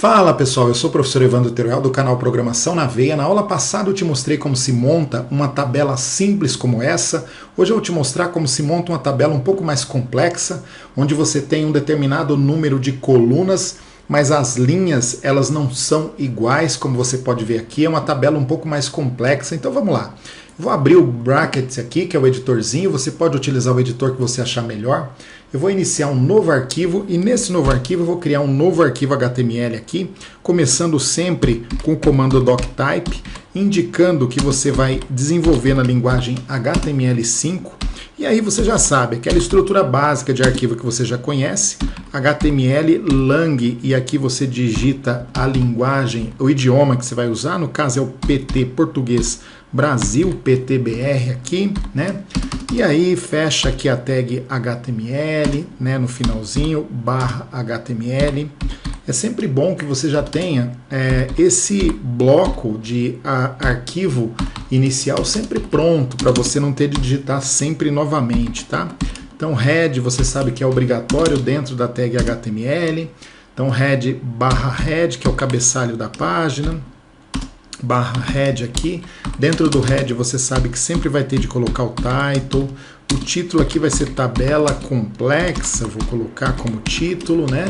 Fala pessoal, eu sou o professor Evandro Teruel do canal Programação na Veia. Na aula passada eu te mostrei como se monta uma tabela simples como essa. Hoje eu vou te mostrar como se monta uma tabela um pouco mais complexa, onde você tem um determinado número de colunas, mas as linhas elas não são iguais, como você pode ver aqui. É uma tabela um pouco mais complexa, então vamos lá. Vou abrir o Brackets aqui, que é o editorzinho. Você pode utilizar o editor que você achar melhor. Eu vou iniciar um novo arquivo e nesse novo arquivo eu vou criar um novo arquivo HTML aqui, começando sempre com o comando doctype, indicando que você vai desenvolver na linguagem HTML5. E aí você já sabe, aquela estrutura básica de arquivo que você já conhece, HTML, lang, e aqui você digita a linguagem, o idioma que você vai usar, no caso é o PT Português Brasil, PTBR aqui, né? E aí fecha aqui a tag HTML, né, no finalzinho, /HTML. É sempre bom que você já tenha esse bloco de arquivo inicial sempre pronto, para você não ter de digitar sempre novamente, tá? Então head você sabe que é obrigatório dentro da tag HTML. Então head /head, que é o cabeçalho da página. /head aqui, dentro do head você sabe que sempre vai ter de colocar o title, o título aqui vai ser tabela complexa, vou colocar como título, né?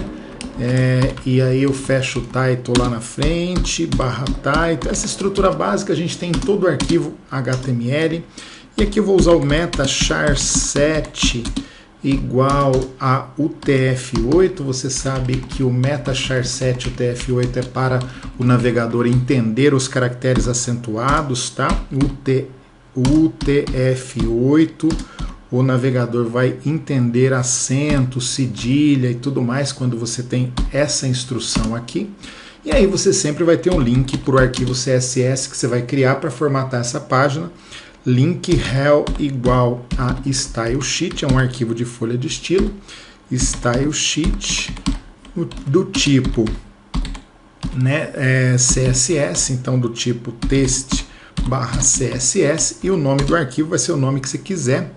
E aí eu fecho o title lá na frente, /title, essa estrutura básica a gente tem em todo o arquivo HTML, e aqui eu vou usar o meta char7 igual a UTF-8, você sabe que o meta char7 UTF-8 é para o navegador entender os caracteres acentuados, tá? UTF-8, o navegador vai entender acento, cedilha e tudo mais quando você tem essa instrução aqui. E aí você sempre vai ter um link para o arquivo CSS que você vai criar para formatar essa página. Link rel igual a stylesheet, é um arquivo de folha de estilo, stylesheet do tipo, né, CSS, então do tipo text/CSS, e o nome do arquivo vai ser o nome que você quiser,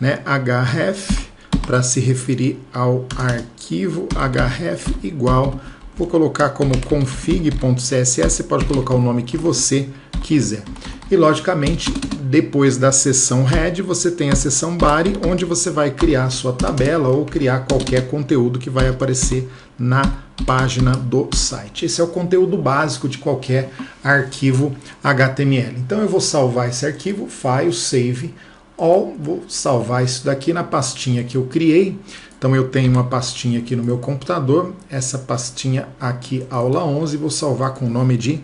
né, href, para se referir ao arquivo, href igual, vou colocar como config.css, você pode colocar o nome que você quiser. E logicamente, depois da seção head, você tem a seção body, onde você vai criar a sua tabela ou criar qualquer conteúdo que vai aparecer na página do site. Esse é o conteúdo básico de qualquer arquivo HTML. Então eu vou salvar esse arquivo, File, Save All, vou salvar isso daqui na pastinha que eu criei. Então eu tenho uma pastinha aqui no meu computador, essa pastinha aqui, aula 11, vou salvar com o nome de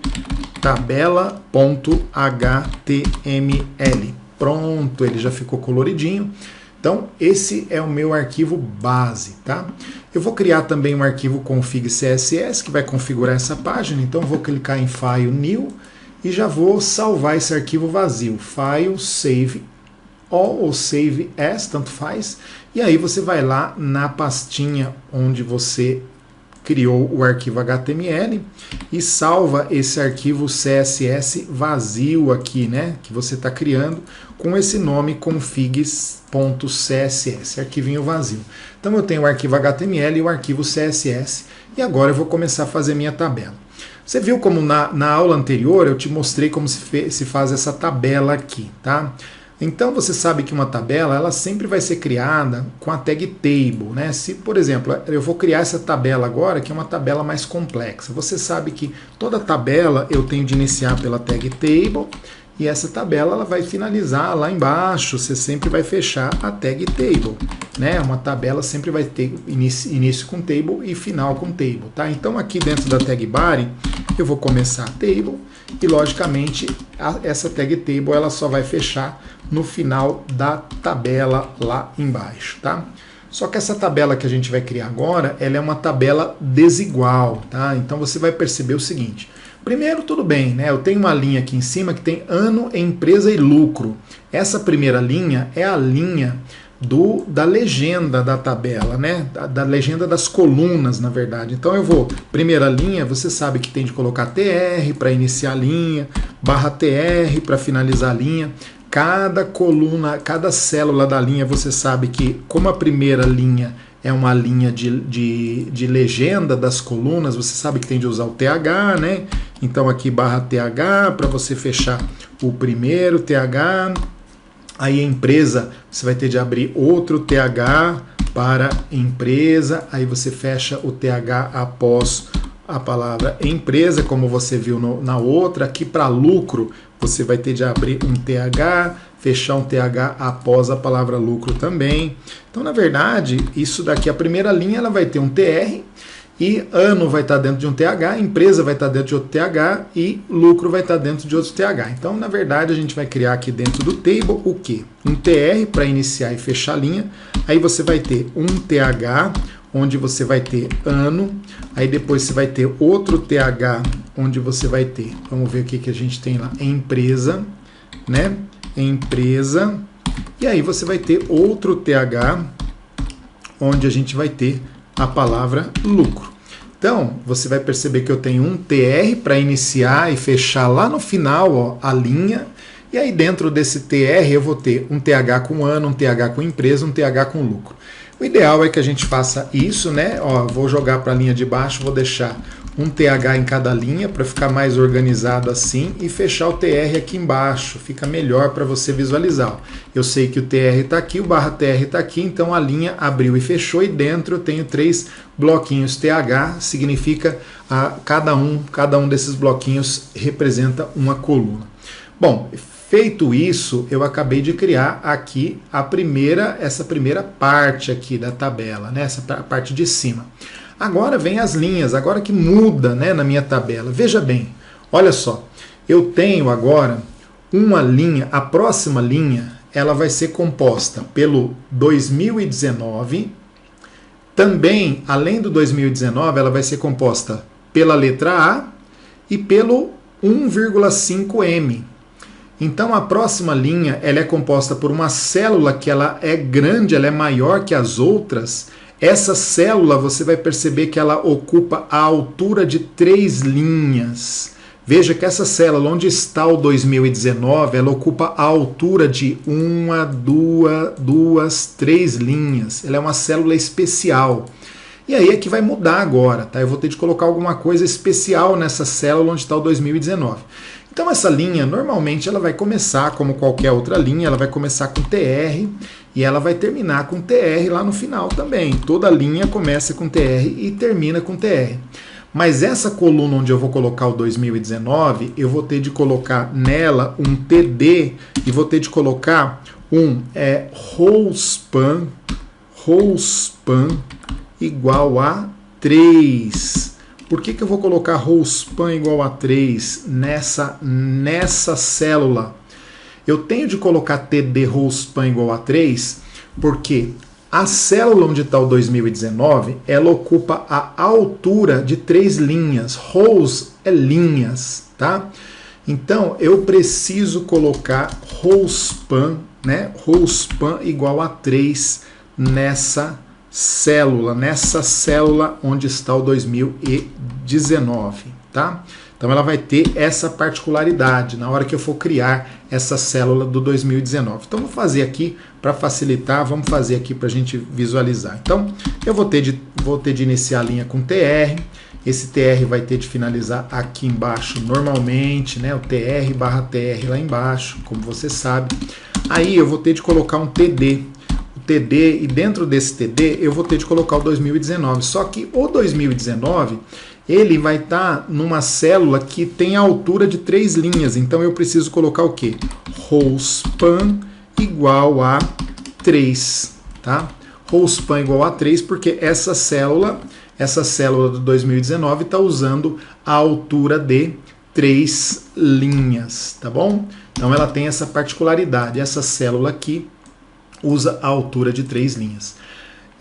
tabela.html. Pronto, ele já ficou coloridinho. Então esse é o meu arquivo base, tá? Eu vou criar também um arquivo config CSS que vai configurar essa página, então eu vou clicar em File, New, e já vou salvar esse arquivo vazio. File, Save All ou Save As, tanto faz. E aí você vai lá na pastinha onde você criou o arquivo HTML e salva esse arquivo CSS vazio aqui, né, que você está criando com esse nome configs.css, arquivinho vazio. Então eu tenho o arquivo HTML e o arquivo CSS e agora eu vou começar a fazer minha tabela. Você viu como na aula anterior eu te mostrei como se faz essa tabela aqui, tá? Então você sabe que uma tabela ela sempre vai ser criada com a tag table, né? Se, por exemplo, eu vou criar essa tabela agora, que é uma tabela mais complexa. Você sabe que toda tabela eu tenho de iniciar pela tag table e essa tabela ela vai finalizar lá embaixo, você sempre vai fechar a tag table, né? Uma tabela sempre vai ter início com table e final com table, tá? Então aqui dentro da tag body eu vou começar a table e logicamente essa tag table ela só vai fechar no final da tabela lá embaixo, tá? Só que essa tabela que a gente vai criar agora, ela é uma tabela desigual, tá? Então você vai perceber o seguinte. Primeiro, tudo bem, né? Eu tenho uma linha aqui em cima que tem ano, empresa e lucro. Essa primeira linha é a linha da legenda da tabela, né? Da legenda das colunas, na verdade. Então eu vou, primeira linha, você sabe que tem de colocar TR para iniciar a linha, /TR para finalizar a linha. Cada coluna, cada célula da linha, você sabe que como a primeira linha é uma linha de legenda das colunas, você sabe que tem de usar o TH, né? Então aqui barra TH para você fechar o primeiro TH. Aí a empresa, você vai ter de abrir outro TH para empresa, aí você fecha o TH após a palavra empresa, como você viu na outra. Aqui para lucro, você vai ter de abrir um TH, fechar um TH após a palavra lucro também. Então, na verdade, isso daqui, a primeira linha, ela vai ter um TR, e ano vai estar dentro de um TH, empresa vai estar dentro de outro TH e lucro vai estar dentro de outro TH. Então, na verdade, a gente vai criar aqui dentro do table o quê? Um TR para iniciar e fechar a linha. Aí você vai ter um TH, onde você vai ter ano. Aí depois você vai ter outro TH, onde você vai ter, vamos ver o que a gente tem lá, empresa, né? Empresa. E aí você vai ter outro TH, onde a gente vai ter a palavra lucro. Então, você vai perceber que eu tenho um TR para iniciar e fechar lá no final, ó, a linha. E aí dentro desse TR eu vou ter um TH com ano, um TH com empresa, um TH com lucro. O ideal é que a gente faça isso, né? Ó, vou jogar para a linha de baixo, vou deixar um TH em cada linha para ficar mais organizado assim e fechar o TR aqui embaixo, fica melhor para você visualizar. Eu sei que o TR está aqui, o barra TR está aqui, então a linha abriu e fechou e dentro eu tenho 3 bloquinhos TH, significa cada um desses bloquinhos representa uma coluna. Bom, feito isso, eu acabei de criar aqui essa primeira parte aqui da tabela, né? Essa parte de cima. Agora vem as linhas, agora que muda, né, na minha tabela. Veja bem, olha só, eu tenho agora uma linha, a próxima linha, ela vai ser composta pelo 2019, também, além do 2019, ela vai ser composta pela letra A e pelo 1,5M. Então a próxima linha, ela é composta por uma célula que ela é grande, ela é maior que as outras. Essa célula, você vai perceber que ela ocupa a altura de 3 linhas. Veja que essa célula, onde está o 2019, ela ocupa a altura de 1, 2, 3 linhas. Ela é uma célula especial. E aí é que vai mudar agora, tá? Eu vou ter de colocar alguma coisa especial nessa célula onde está o 2019. Então essa linha, normalmente, ela vai começar, como qualquer outra linha, ela vai começar com TR e ela vai terminar com TR lá no final também. Toda linha começa com TR e termina com TR. Mas essa coluna onde eu vou colocar o 2019, eu vou ter de colocar nela um TD e vou ter de colocar um rowspan igual a 3. Por que eu vou colocar rowspan igual a 3 nessa célula? Eu tenho de colocar TD rowspan igual a 3 porque a célula onde está o 2019, ela ocupa a altura de 3 linhas. Rows é linhas, tá? Então, eu preciso colocar rowspan, né? Rowspan igual a 3 nessa célula onde está o 2019, tá? Então ela vai ter essa particularidade na hora que eu for criar essa célula do 2019. Então vou fazer aqui para facilitar, vamos fazer aqui para a gente visualizar. Então eu vou ter de iniciar a linha com TR, esse TR vai ter de finalizar aqui embaixo normalmente, né? O TR barra TR lá embaixo, como você sabe. Aí eu vou ter de colocar um TD. TD, e dentro desse TD eu vou ter de colocar o 2019. Só que o 2019 ele vai estar numa célula que tem a altura de 3 linhas. Então eu preciso colocar o quê? Rowspan igual a 3, tá? Rowspan igual a 3 porque essa célula do 2019 está usando a altura de 3 linhas, tá bom? Então ela tem essa particularidade. Essa célula aqui usa a altura de 3 linhas.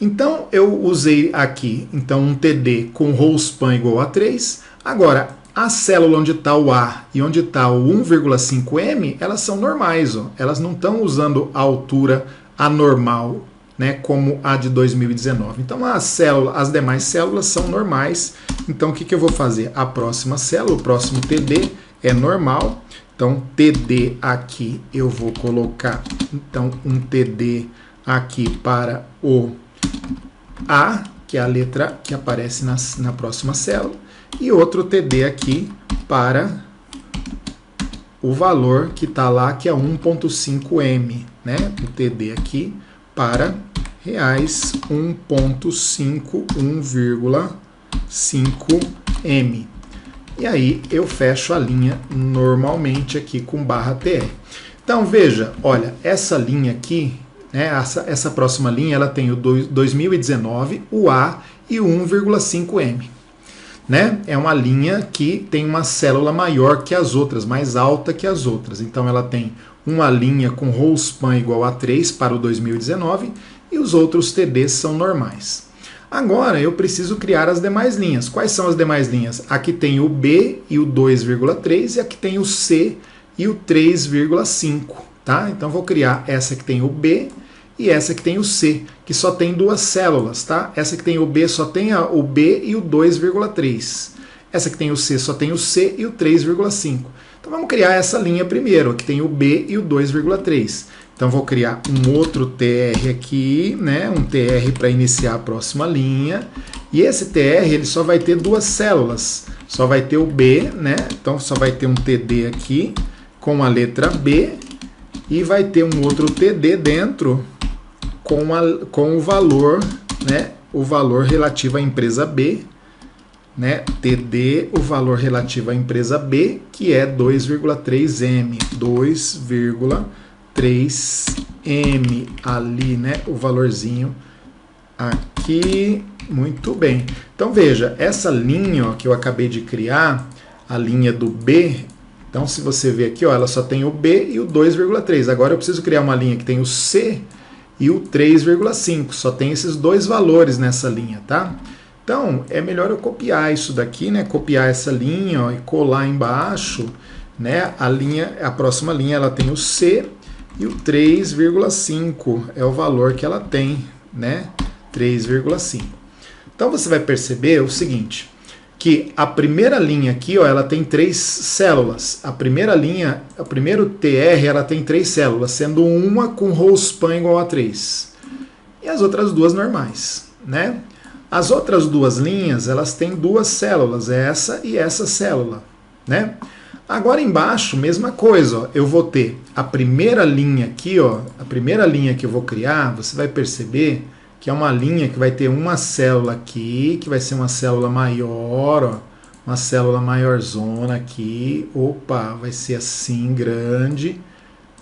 Então eu usei aqui um TD com rowspan igual a 3. Agora, a célula onde está o A e onde está o 1,5M, elas são normais. Ó. Elas não estão usando a altura anormal, né, como a de 2019. Então as demais células são normais. Então o que eu vou fazer? A próxima célula, o próximo TD é normal. Então, TD aqui, eu vou colocar um TD aqui para o A, que é a letra que aparece na próxima célula, e outro TD aqui para o valor que está lá, que é 1,5M, né? O TD aqui para reais 1,5M. E aí eu fecho a linha normalmente aqui com barra TR. Então veja, olha, essa linha aqui, né, essa próxima linha, ela tem o 2019, o A e o 1,5M. Né? É uma linha que tem uma célula maior que as outras, mais alta que as outras. Então ela tem uma linha com roll span igual a 3 para o 2019 e os outros TDs são normais. Agora eu preciso criar as demais linhas. Quais são as demais linhas? Aqui tem o B e o 2,3 e aqui tem o C e o 3,5. Tá? Então vou criar essa que tem o B e essa que tem o C, que só tem duas células. Tá? Essa que tem o B só tem o B e o 2,3. Essa que tem o C só tem o C e o 3,5. Então vamos criar essa linha primeiro, que tem o B e o 2,3. Então vou criar um outro TR aqui, né? Um TR para iniciar a próxima linha. E esse TR ele só vai ter duas células. Só vai ter o B, né? Então só vai ter um TD aqui com a letra B e vai ter um outro TD dentro com o valor, né? O valor relativo à empresa B, né? TD, o valor relativo à empresa B, que é 2,3M, 2,3M ali, né? O valorzinho aqui, muito bem. Então veja, essa linha ó, que eu acabei de criar, a linha do B, então se você ver aqui, ó, ela só tem o B e o 2,3. Agora eu preciso criar uma linha que tem o C e o 3,5. Só tem esses dois valores nessa linha, tá? Então, é melhor eu copiar isso daqui, né? Copiar essa linha ó, e colar embaixo, né? A próxima linha ela tem o C e o 3,5 é o valor que ela tem, né? 3,5. Então você vai perceber o seguinte, que a primeira linha aqui, ó, ela tem 3 células. A primeira linha, o primeiro TR, ela tem 3 células, sendo uma com roll span igual a 3. E as outras duas normais, né? As outras duas linhas, elas têm 2 células, essa e essa célula, né? Agora embaixo, mesma coisa, ó, eu vou ter a primeira linha aqui, ó, a primeira linha que eu vou criar, você vai perceber que é uma linha que vai ter uma célula aqui, que vai ser uma célula maior, ó, uma célula maiorzona aqui, opa, vai ser assim, grande,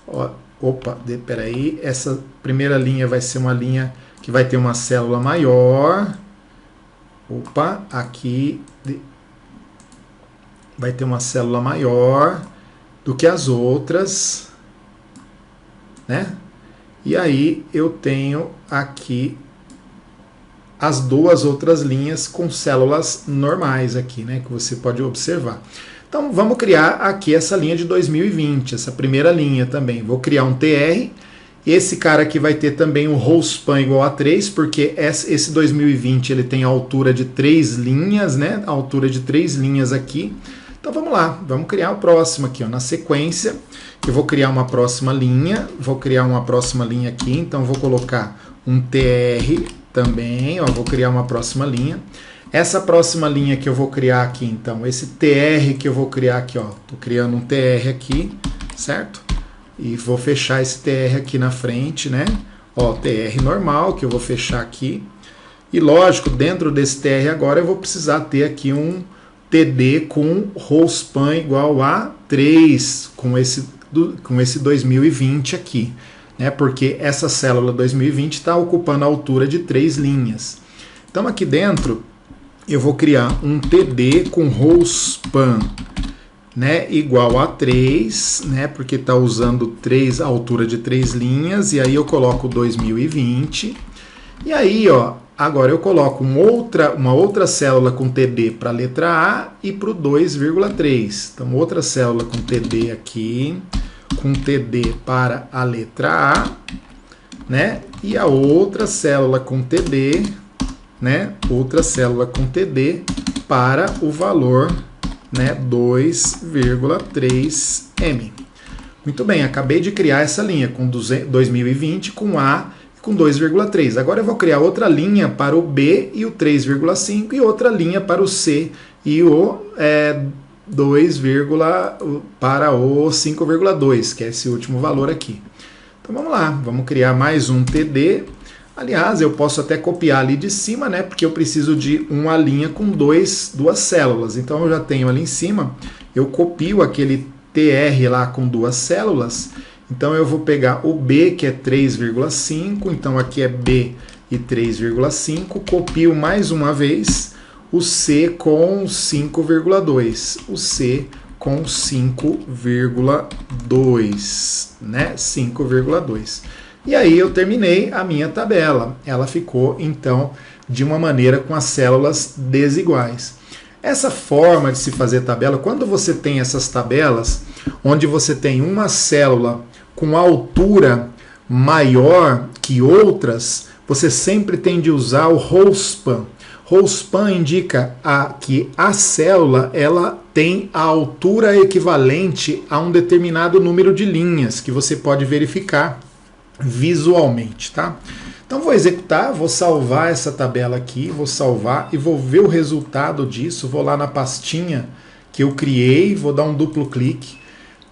ó, opa, peraí, essa primeira linha vai ser uma linha que vai ter uma célula maior. Opa, aqui vai ter uma célula maior do que as outras, né? E aí eu tenho aqui as duas outras linhas com células normais aqui, né? Que você pode observar. Então vamos criar aqui essa linha de 2020, essa primeira linha também. Vou criar um TR. Esse cara aqui vai ter também um roll span igual a 3, porque esse 2020 ele tem a altura de 3 linhas, né? A altura de 3 linhas aqui. Então vamos lá, vamos criar o próximo aqui, ó. Na sequência, eu vou criar uma próxima linha, aqui, então vou colocar um TR também, ó, vou criar uma próxima linha. Essa próxima linha que eu vou criar aqui, então, esse TR que eu vou criar aqui, ó, tô criando um TR aqui, certo? E vou fechar esse TR aqui na frente, né? Ó, TR normal, que eu vou fechar aqui. E lógico, dentro desse TR agora eu vou precisar ter aqui um TD com roll span igual a 3, com esse 2020 aqui, né? Porque essa célula 2020 está ocupando a altura de 3 linhas. Então aqui dentro eu vou criar um TD com roll span, né, igual a 3, né, porque está usando a altura de 3 linhas, e aí eu coloco 2020, e aí, ó, agora eu coloco uma outra célula com TD para a letra A e para o 2,3. Então, outra célula com TD aqui, com TD para a letra A, né, e a outra célula com TD, né, outra célula com TD para o valor, né, 2,3M. Muito bem, acabei de criar essa linha com 2020, com A com 2,3. Agora eu vou criar outra linha para o B e o 3,5 e outra linha para o C e o 2, para o 5,2, que é esse último valor aqui. Então vamos lá, vamos criar mais um TD. Aliás, eu posso até copiar ali de cima, né? Porque eu preciso de uma linha com duas células. Então eu já tenho ali em cima, eu copio aquele TR lá com duas células. Então eu vou pegar o B, que é 3,5, então aqui é B e 3,5, copio mais uma vez o C com 5,2, o C com 5,2, né? 5,2. E aí eu terminei a minha tabela. Ela ficou, então, de uma maneira com as células desiguais. Essa forma de se fazer tabela, quando você tem essas tabelas, onde você tem uma célula com altura maior que outras, você sempre tem de usar o row span. Row span indica que a célula ela tem a altura equivalente a um determinado número de linhas, que você pode verificar visualmente, tá? Então vou executar, vou salvar essa tabela aqui, vou salvar e vou ver o resultado disso, vou lá na pastinha que eu criei, vou dar um duplo clique.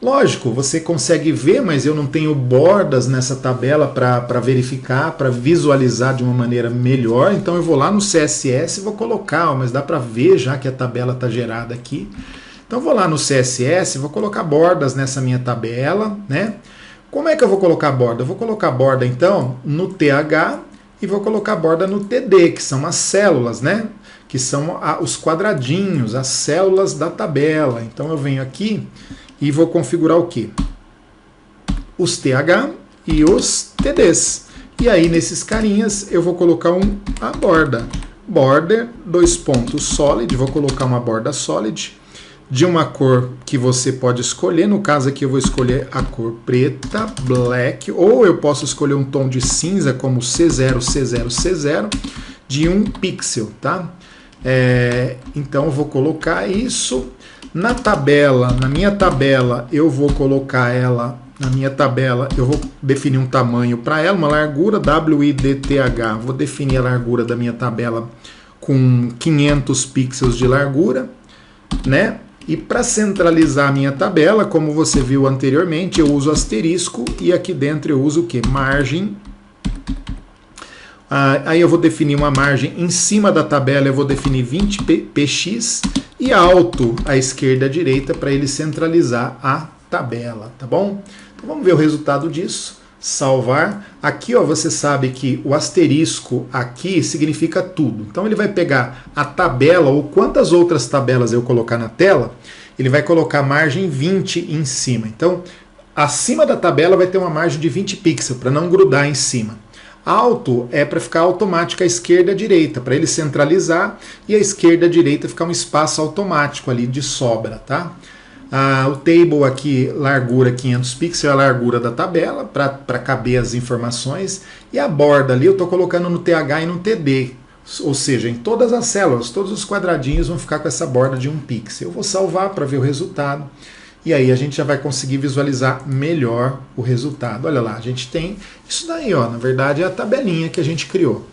Lógico, você consegue ver, mas eu não tenho bordas nessa tabela para verificar, para visualizar de uma maneira melhor, então eu vou lá no CSS e vou colocar, mas dá para ver já que a tabela está gerada aqui. Então vou lá no CSS, vou colocar bordas nessa minha tabela, né? Como é que eu vou colocar borda? Eu vou colocar borda, então, no TH e vou colocar borda no TD, que são as células, né? Que são os quadradinhos, as células da tabela. Então, eu venho aqui e vou configurar o quê? Os TH e os TDs. E aí, nesses carinhas, eu vou colocar a borda. Border, solid, vou colocar uma borda solid, de uma cor que você pode escolher, no caso aqui eu vou escolher a cor preta, black, ou eu posso escolher um tom de cinza como C0, C0, C0, de 1 pixel, tá? Então eu vou colocar isso na tabela, na minha tabela eu vou colocar ela, eu vou definir um tamanho para ela, uma largura, width, vou definir a largura da minha tabela com 500 pixels de largura, né? E para centralizar a minha tabela, como você viu anteriormente, eu uso asterisco e aqui dentro eu uso o que? Margem. Aí eu vou definir uma margem em cima da tabela, eu vou definir 20 px e alto à esquerda e à direita para ele centralizar a tabela, tá bom? Então vamos ver o resultado disso. Salvar. Aqui ó, você sabe que o asterisco aqui significa tudo. Então ele vai pegar a tabela ou quantas outras tabelas eu colocar na tela, ele vai colocar margem 20 em cima. Então acima da tabela vai ter uma margem de 20 pixels para não grudar em cima. Alto é para ficar automático à esquerda e à direita, para ele centralizar e a esquerda e a direita ficar um espaço automático ali de sobra, tá? O table aqui, largura 500 pixels, é a largura da tabela, para caber as informações. E a borda ali eu estou colocando no TH e no TD. Ou seja, em todas as células, todos os quadradinhos vão ficar com essa borda de 1 pixel. Eu vou salvar para ver o resultado. E aí a gente já vai conseguir visualizar melhor o resultado. Olha lá, a gente tem isso daí, ó, na verdade é a tabelinha que a gente criou.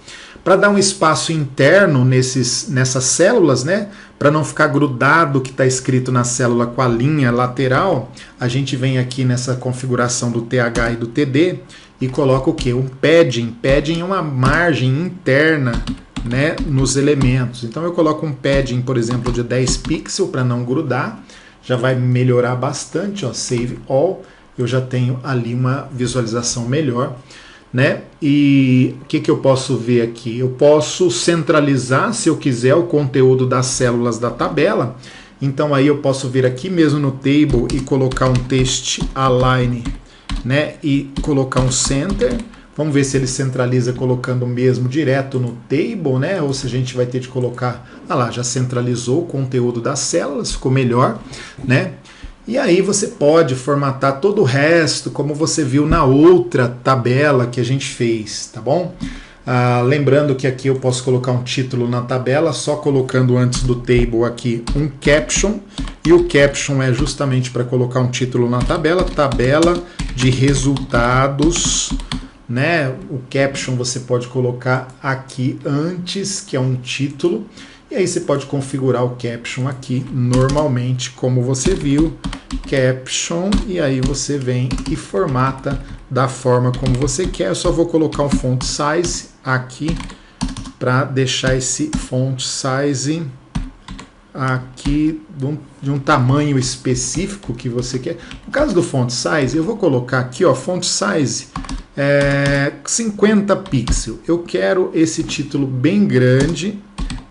Para dar um espaço interno nessas células, né, para não ficar grudado o que está escrito na célula com a linha lateral, a gente vem aqui nessa configuração do TH e do TD e coloca o quê? Um padding. Padding é uma margem interna, né, nos elementos. Então eu coloco um padding, por exemplo, de 10 pixels para não grudar. Já vai melhorar bastante, ó, Save All. Eu já tenho ali uma visualização melhor. Né? E o que eu posso ver aqui? Eu posso centralizar, se eu quiser, o conteúdo das células da tabela. Então aí eu posso vir aqui mesmo no table e colocar um text align, né? E colocar um center. Vamos ver se ele centraliza colocando mesmo direto no table, né? Ou se a gente vai ter de colocar... Ah lá, já centralizou o conteúdo das células, ficou melhor, né? E aí você pode formatar todo o resto, como você viu na outra tabela que a gente fez, tá bom? Lembrando que aqui eu posso colocar um título na tabela, só colocando antes do table aqui um caption, e o caption é justamente para colocar um título na tabela, tabela de resultados né? O caption você pode colocar aqui antes, que é um título, e aí você pode configurar o caption aqui normalmente, como você viu, caption, e aí você vem e formata da forma como você quer. Eu só vou colocar um font size aqui para deixar esse font size aqui de um tamanho específico que você quer. No caso do font size, eu vou colocar aqui, ó, font size 50 pixels. Eu quero esse título bem grande,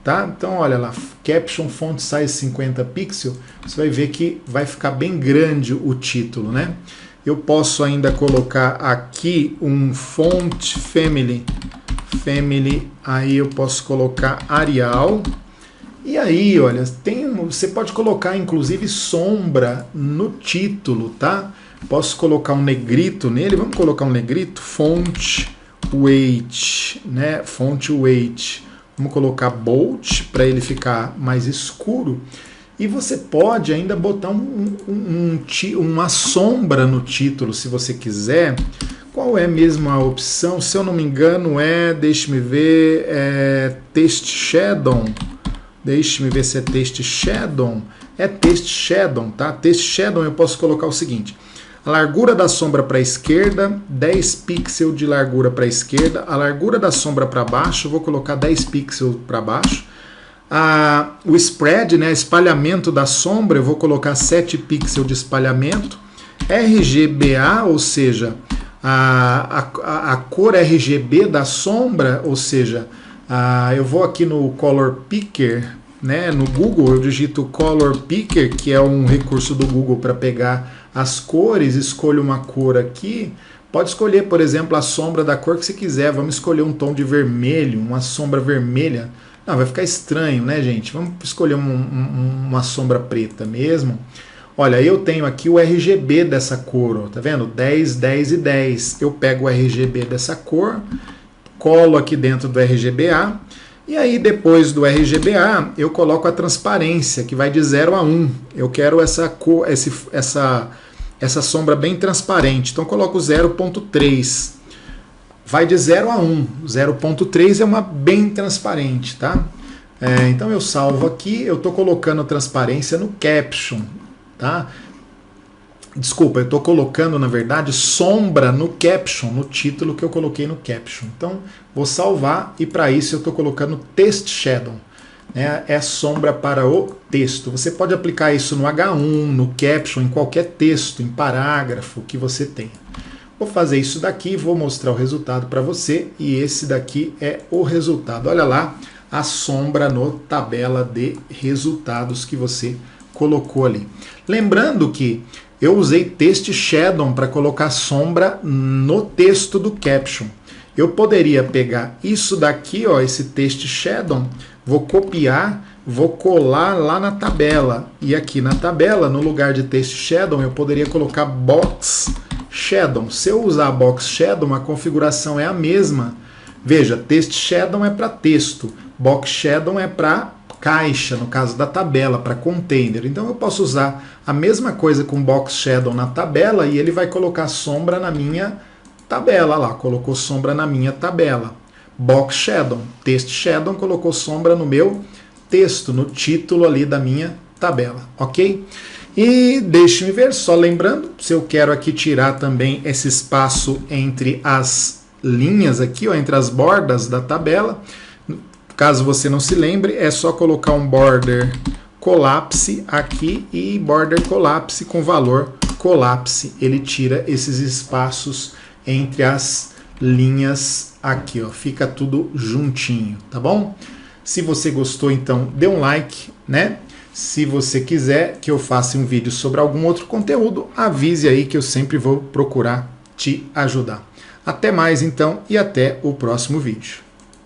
tá? Então, olha lá, caption font size 50 pixels, você vai ver que vai ficar bem grande o título, né? Eu posso ainda colocar aqui um font family, aí eu posso colocar Arial. E aí, olha, você pode colocar inclusive sombra no título, tá? Posso colocar um negrito nele, vamos colocar um negrito, font weight, né? Font weight. Vamos colocar bold para ele ficar mais escuro. E você pode ainda botar uma sombra no título, se você quiser. Qual é mesmo a opção? Se eu não me engano deixe-me ver, text shadow. Deixe-me ver se é text shadow. É text shadow, tá? Text shadow eu posso colocar o seguinte. A largura da sombra para a esquerda, 10 pixels de largura para a esquerda. A largura da sombra para baixo, eu vou colocar 10 pixels para baixo. O spread, né, espalhamento da sombra, eu vou colocar 7 pixels de espalhamento. RGBA, ou seja, a cor RGB da sombra, ou seja, eu vou aqui no Color Picker, né, no Google, eu digito Color Picker, que é um recurso do Google para pegar as cores, escolho uma cor aqui, pode escolher, por exemplo, a sombra da cor que você quiser, vamos escolher um tom de vermelho, uma sombra vermelha, não, vai ficar estranho, né, gente? Vamos escolher uma sombra preta mesmo. Olha, eu tenho aqui o RGB dessa cor, ó, tá vendo? 10, 10 e 10. Eu pego o RGB dessa cor, colo aqui dentro do RGBA, e aí depois do RGBA eu coloco a transparência, que vai de 0 a 1. Eu quero essa cor, essa sombra bem transparente, então eu coloco 0.3. Vai de 0 a 1. 0.3 é uma bem transparente, tá? Então eu salvo aqui, eu estou colocando transparência no caption, tá? Desculpa, eu estou colocando, na verdade, sombra no caption, no título que eu coloquei no caption. Então, vou salvar e para isso eu estou colocando text shadow, né? É sombra para o texto. Você pode aplicar isso no H1, no caption, em qualquer texto, em parágrafo que você tenha. Vou fazer isso daqui, vou mostrar o resultado para você e esse daqui é o resultado. Olha lá a sombra no tabela de resultados que você colocou ali. Lembrando que eu usei text shadow para colocar sombra no texto do caption. Eu poderia pegar isso daqui, ó, esse text shadow, vou copiar, vou colar lá na tabela. E aqui na tabela, no lugar de text shadow, eu poderia colocar box shadow. Se eu usar box shadow, a configuração é a mesma. Veja, text shadow é para texto, box shadow é para caixa, no caso da tabela, para container. Então eu posso usar a mesma coisa com box shadow na tabela e ele vai colocar sombra na minha tabela lá, colocou sombra na minha tabela. Box shadow, text shadow colocou sombra no meu texto, no título ali da minha tabela, ok? E deixe-me ver, só lembrando, se eu quero aqui tirar também esse espaço entre as linhas aqui, ó, entre as bordas da tabela, caso você não se lembre, é só colocar um border collapse aqui e border collapse com valor collapse. Ele tira esses espaços entre as linhas aqui, ó. Fica tudo juntinho, tá bom? Se você gostou, então dê um like, né? Se você quiser que eu faça um vídeo sobre algum outro conteúdo, avise aí que eu sempre vou procurar te ajudar. Até mais então e até o próximo vídeo.